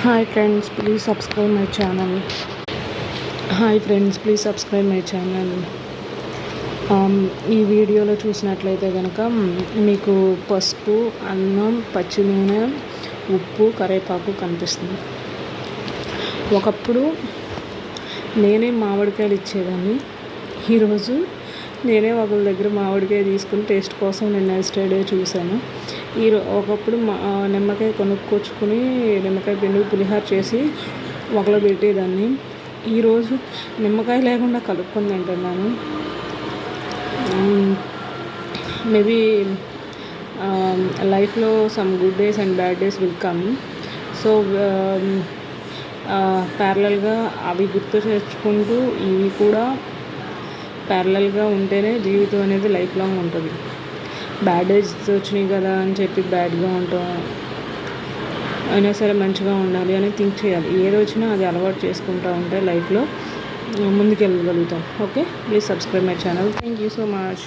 Hi friends, please subscribe my channel. Hi friends, please subscribe my channel. ఈ వీడియోలో చూసినట్లయితే కనుక మీకు పసుపు, అన్నం, పచ్చి నూనె, ఉప్పు, కరివేపాకు కనిపిస్తుంది. ఒకప్పుడు నేనే మామిడికాయలు ఇచ్చేదాన్ని. ఈరోజు నేనే ఒకరి దగ్గర మామిడికాయ తీసుకుని టేస్ట్ కోసం నేను ఎస్టర్డే చూశాను. ఒకప్పుడు నిమ్మకాయ కొనుక్కొచ్చుకుని నిమ్మకాయ పిండి పులిహార చేసి ఒకలో పెట్టేదాన్ని. ఈరోజు నిమ్మకాయ లేకుండా కలుపుకొని తింటున్నాను. మేబీ లైఫ్లో some good days and bad days will come. So ప్యారలల్గా అవి గుర్తు తెచ్చుకుంటూ ఇవి కూడా ప్యారలల్గా ఉంటేనే జీవితం అనేది లైఫ్ లాంగ్ ఉంటుంది. బ్యాడ్ డేస్ వచ్చినాయి కదా అని చెప్పి బ్యాడ్గా ఉంటాం అయినా సరే మంచిగా ఉండాలి అని థింక్ చేయాలి. ఏది వచ్చినా అది అలవాటు చేసుకుంటూ ఉంటే లైఫ్లో ముందుకు వెళ్ళగలుగుతాం. Okay, please subscribe my channel. Thank you so much.